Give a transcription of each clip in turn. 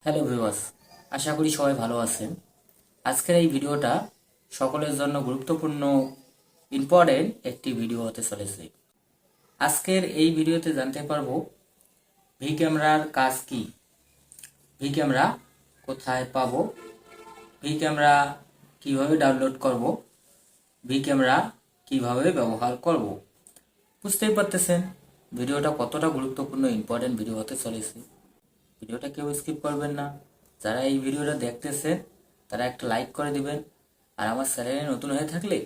Hello viewers, আশা করি সবাই ভালো আছেন। আজকের এই ভিডিওটা সকলের জন্য গুরুত্বপূর্ণ ইম্পর্টেন্ট একটি ভিডিও হতে চলেছে। আজকের এই ভিডিওতে জানতে পারবো ভি ক্যামেরার কাজ কি, ভি ক্যামেরা কোথায় পাবো, ভি ক্যামেরা কিভাবে ডাউনলোড করব, ভি ক্যামেরা কিভাবে ব্যবহার করব। বুঝতেই পারতেছেন ভিডিওটা কতটা গুরুত্বপূর্ণ ইম্পর্টেন্ট ভিডিও হতে চলেছে। ভিডিওটা কেউ স্কিপ করবেন না। যারা এই ভিডিওটা দেখতেছেন তারা একটা লাইক করে দিবেন, আর আমার চ্যানেলে নতুন হয়ে থাকলে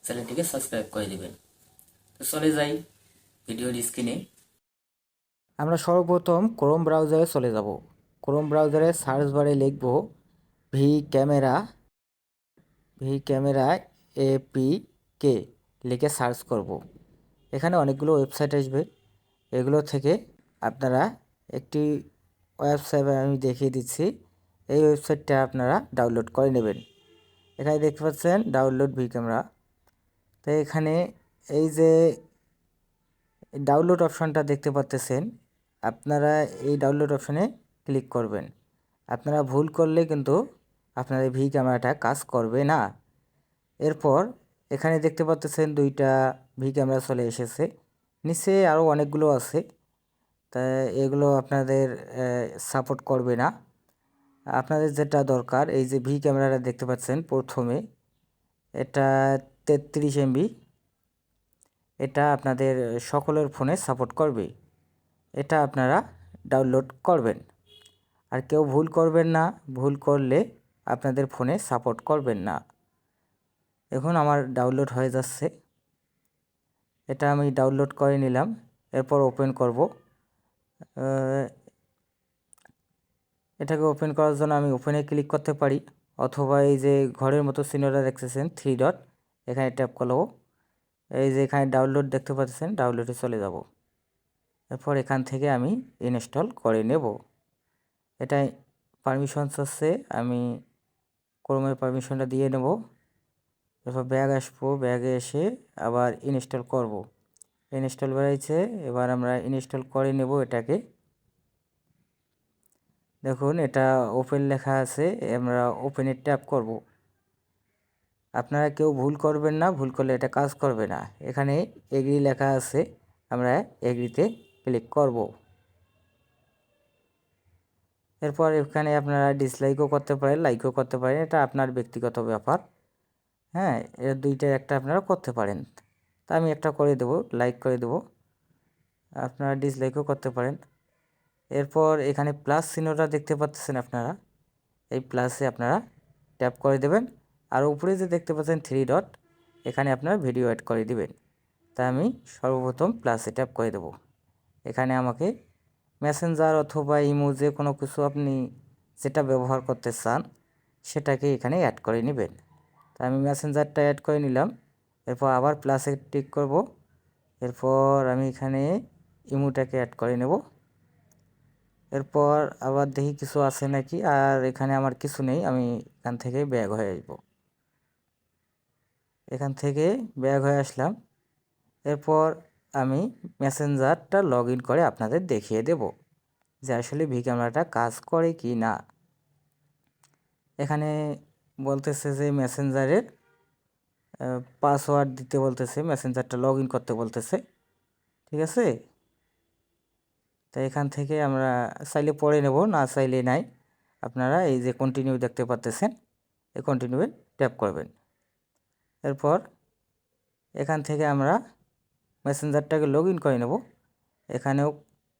চ্যানেলটিকে সাবস্ক্রাইব করে দিবেন। তো চলে যাই ভিডিওর স্ক্রিনে। আমরা সর্বপ্রথম ক্রোম ব্রাউজারে চলে যাব। ক্রোম ব্রাউজারে সার্চ বারে লিখব V camera, V camera APK লিখে সার্চ করব। এখানে অনেকগুলো ওয়েবসাইট আসবে, এগুলো থেকে আপনারা একটি ওয়েবসাইট আমি দেখিয়ে দিচ্ছি, এই ওয়েবসাইটটা আপনারা ডাউনলোড করে নেবেন। এখানে দেখতে পাচ্ছেন ডাউনলোড ভি ক্যামেরা। তো এখানে এই যে ডাউনলোড অপশনটা দেখতে পাচ্ছেন, আপনারা এই ডাউনলোড অপশনে ক্লিক করবেন। আপনারা ভুল করলে কিন্তু আপনার এই ভি ক্যামেরাটা কাজ করবে না। এরপর এখানে দেখতে পাচ্ছেন দুইটা ভি ক্যামেরা চলে এসেছে, নিচে আরও অনেকগুলো আছে, তা এগুলো আপনাদের সাপোর্ট করবে না। আপনাদের যেটা দরকার, এই যে ভি ক্যামেরাটা দেখতে পাচ্ছেন প্রথমে, এটা 33 MB, এটা আপনাদের সকলের ফোনে সাপোর্ট করবে। এটা আপনারা ডাউনলোড করবেন, আর কেউ ভুল করবেন না, ভুল করলে আপনাদের ফোনে সাপোর্ট করবেন না। এখন আমার ডাউনলোড হয়ে যাচ্ছে, এটা আমি ডাউনলোড করে নিলাম। এরপর ওপেন করব। এটাকে ওপেন করার জন্য আমি ওপেনে ক্লিক করতে পারি, অথবা এই যে ঘরের মতো চিহ্নটা দেখতেছেন 3 ডট, এখানে ট্যাপ করব। এই যে এখানে ডাউনলোড দেখতে পাচ্ছেন, ডাউনলোডে চলে যাব। এরপর এখান থেকে আমি ইনস্টল করে নেব। এটাই পারমিশন চাচ্ছে, আমি ক্রোমের পারমিশনটা দিয়ে নেব। এরপর ব্যাগ আসবো, ব্যাগে এসে আবার ইনস্টল করব। ইনস্টল বেড়াইছে, এবার আমরা ইনস্টল করে নেব এটাকে। দেখুন এটা ওপেন লেখা আছে, আমরা ওপেনে ট্যাপ করব। আপনারা কেউ ভুল করবেন না, ভুল করলে এটা কাজ করবে না। এখানে এগ্রি লেখা আছে, আমরা এগ্রিতে ক্লিক করব। এরপর এখানে আপনারা ডিসলাইকও করতে পারেন, লাইকও করতে পারেন, এটা আপনার ব্যক্তিগত ব্যাপার। হ্যাঁ, এর দুইটার একটা আপনারা করতে পারেন। তা আমি একটা করে দেব, লাইক করে দেব। আপনারা ডিসলাইকও করতে পারেন। এরপর এখানে প্লাস চিহ্নটা দেখতে পাচ্ছেন আপনারা, এই প্লাসে আপনারা ট্যাপ করে দেবেন। আর উপরে যে দেখতে পাচ্ছেন 3 ডট, এখানে আপনারা ভিডিও অ্যাড করে দিবেন। তা আমি সর্বপ্রথম প্লাসে ট্যাপ করে দেব। এখানে আমাকে মেসেঞ্জার অথবা ইমো যে কোনো কিছু আপনি যেটা ব্যবহার করতে চান সেটাকে এখানে অ্যাড করে নেবেন। তা আমি মেসেঞ্জারটা অ্যাড করে নিলাম। এরপর আবার প্লাসে টিক করব। এরপর আমি এখানে ইমোটাকে অ্যাড করে নেব। এরপর আবার দেখি কিছু আছে নাকি, আর এখানে আমার কিছু নেই, আমি এখান থেকে ব্যাক হয়ে আসব। এখান থেকে ব্যাক হয়ে আসলাম। এরপর আমি মেসেঞ্জারটা লগ ইন করে আপনাদের দেখিয়ে দেব যে আসলে ভি ক্যামেরাটা কাজ করে কি না। এখানে বলতেছে যে মেসেঞ্জারের পাসওয়ার্ড দিতে বলতেছে, মেসেঞ্জারটা লগ ইন করতে বলতেছে, ঠিক আছে। তো এখান থেকে আমরা চাইলে পড়ে নেব, না চাইলে নাই। আপনারা এই যে কন্টিনিউ দেখতে পাচ্ছেন, এই কন্টিনিউয়ে ট্যাপ করবেন। এরপর এখান থেকে আমরা মেসেঞ্জারটাকে লগ ইন করে নেব, এখানেও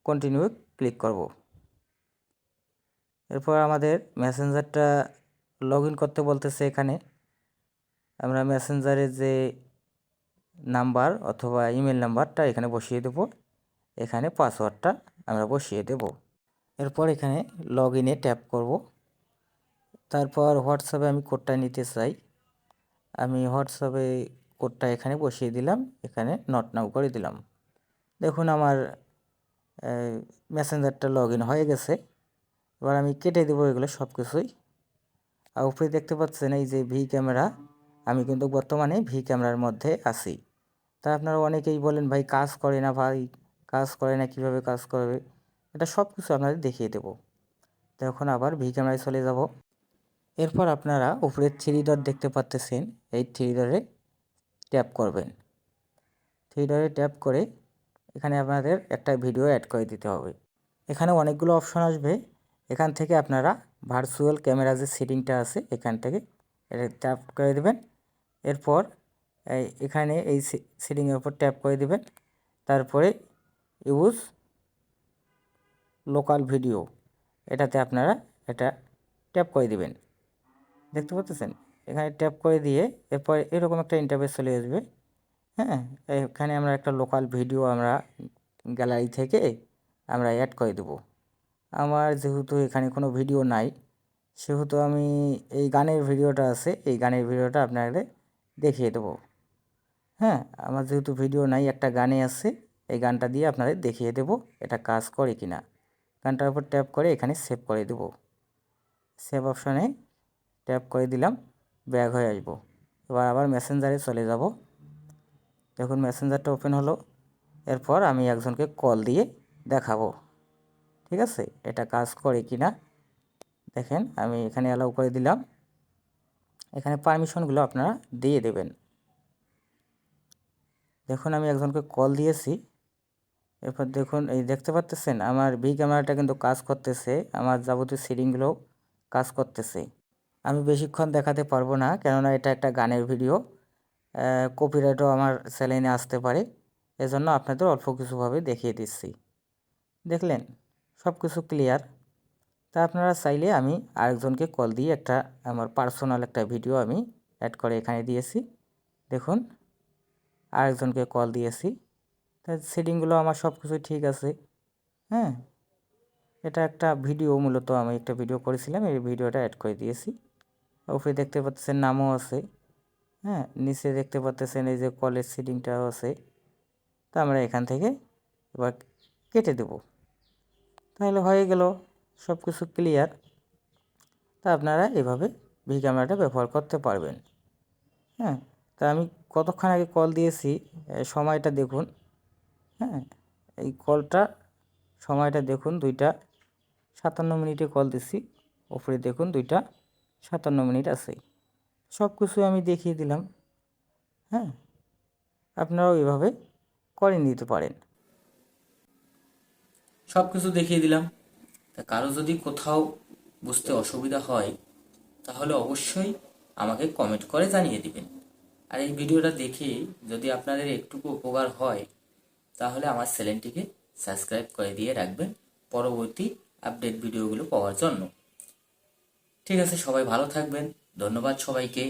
কন্টিনিউ ক্লিক করব। এরপর আমাদের মেসেঞ্জারটা লগ ইন করতে বলতেছে, এখানে আমরা মেসেঞ্জারের যে নাম্বার অথবা ইমেল নাম্বারটা এখানে বসিয়ে দেব, এখানে পাসওয়ার্ডটা আমরা বসিয়ে দেব। এরপর এখানে লগ ইনে ট্যাপ করব। তারপর হোয়াটসঅ্যাপে আমি কোডটা নিতে চাই, আমি হোয়াটসঅ্যাপে কোডটা এখানে বসিয়ে দিলাম, এখানে নট নাও করে দিলাম। দেখুন আমার মেসেঞ্জারটা লগ ইন হয়ে গেছে। এবার আমি কেটে দেবো এগুলো সব কিছুই। আর উপরে দেখতে পাচ্ছেন এই যে ভি ক্যামেরা, আমি কিন্তু বর্তমানে ভি ক্যামেরার মধ্যে আছি। তা আপনারা অনেকেই বলেন ভাই কাজ করে না, ভাই কাজ করে না, কীভাবে কাজ করবে, এটা সব কিছু আপনাদের দেখিয়ে দেব। তখন আবার ভি ক্যামেরায় চলে যাব। এরপর আপনারা উপরে 3 ডট দেখতে পাচ্ছেন, এই 3 ডটে ট্যাপ করবেন। 3 ডটে ট্যাপ করে এখানে আপনাদের একটা ভিডিও অ্যাড করে দিতে হবে। এখানে অনেকগুলো অপশন আসবে, এখান থেকে আপনারা ভার্চুয়াল ক্যামেরা যে সেটিংটা আছে এখান থেকে এটা ট্যাপ করে দেবেন। এরপর এখানে এই সেটিংয়ের উপর ট্যাপ করে দেবেন। তারপরে ইউজ লোকাল ভিডিও এটাতে আপনারা এটা ট্যাপ করে দিবেন। দেখতে পাচ্ছেন, এখানে ট্যাপ করে দিয়ে এরপর এরকম একটা ইন্টারফেস চলে আসবে। হ্যাঁ, এখানে আমরা একটা লোকাল ভিডিও আমরা গ্যালারি থেকে আমরা অ্যাড করে দেব। আমার যেহেতু এখানে কোনো ভিডিও নাই, সেহেতু আমি এই গানের ভিডিওটা আছে, এই গানের ভিডিওটা আপনাদের দেখিয়ে দেবো। হ্যাঁ, আমার যেহেতু ভিডিও নাই, একটা গানে আছে, এই গানটা দিয়ে আপনাদের দেখিয়ে দেব এটা কাজ করে কি না। গানটার উপর ট্যাপ করে এখানে সেভ করে দেব। সেভ অপশানে ট্যাপ করে দিলাম, ব্যাক হয়ে আসবো। এবার আবার মেসেঞ্জারে চলে যাব। দেখুন মেসেঞ্জারটা ওপেন হলো। এরপর আমি একজনকে কল দিয়ে দেখাবো, ঠিক আছে, এটা কাজ করে কি না। দেখেন আমি এখানে অ্যালাউ করে দিলাম। এখানে পারমিশনগুলো আপনারা দিয়ে দেবেন। দেখুন আমি একজনকে কল দিয়েছি। এরপর দেখুন এই দেখতে পাচ্ছেন আমার ভি ক্যামেরাটা কিন্তু কাজ করতেছে, আমার যাবতীয় সেটিংগুলো কাজ করতেছে। আমি বেশিক্ষণ দেখাতে পারবো না, কেননা এটা একটা গানের ভিডিও, কপিরাইটও আমার চ্যানেলে আসতে পারে। এজন্য আপনাদের অল্প কিছুভাবে দেখিয়ে দিচ্ছি। দেখলেন সব কিছু ক্লিয়ার। তা আপনারা চাইলে আমি আরেকজনকে কল দিয়ে একটা আমার পার্সোনাল একটা ভিডিও আমি অ্যাড করে এখানে দিয়েছি। দেখুন আরেকজনকে কল দিয়েছি, তাই সেটিংগুলো আমার সব কিছু ঠিক আছে। হ্যাঁ, এটা একটা ভিডিও, মূলত আমি একটা ভিডিও করেছিলাম, এই ভিডিওটা অ্যাড করে দিয়েছি। উপরে দেখতে পাচ্ছেন নামও আছে। হ্যাঁ, নিচে দেখতে পাচ্ছেন এই যে কলের সেটিংটাও আছে। তা আমরা এখান থেকে এবার কেটে দেব। তাহলে হয়ে গেল, সব কিছু ক্লিয়ার। তা আপনারা এভাবে ভি ক্যামেরাটা ব্যবহার করতে পারবেন। হ্যাঁ, তা আমি কতক্ষণ আগে কল দিয়েছি, সময়টা দেখুন। হ্যাঁ, এই কলটা সময়টা দেখুন, 2:57 কল দিছি। উপরে দেখুন 2:57 আছে। সব কিছু আমি দেখিয়ে দিলাম। হ্যাঁ, আপনারাও এভাবে করে নিতে পারেন। সব কিছু দেখিয়ে দিলাম। তা কারো যদি কোথাও বুঝতে অসুবিধা হয় তাহলে অবশ্যই আমাকে কমেন্ট করে জানিয়ে দিবেন। আর এই ভিডিওটা দেখে যদি আপনাদের একটুকু উপকার হয় তাহলে আমার চ্যানেলটিকে সাবস্ক্রাইব করে দিয়ে রাখবেন পরবর্তী আপডেট ভিডিওগুলো পাওয়ার জন্য। ঠিক আছে, সবাই ভালো থাকবেন। ধন্যবাদ সবাইকে।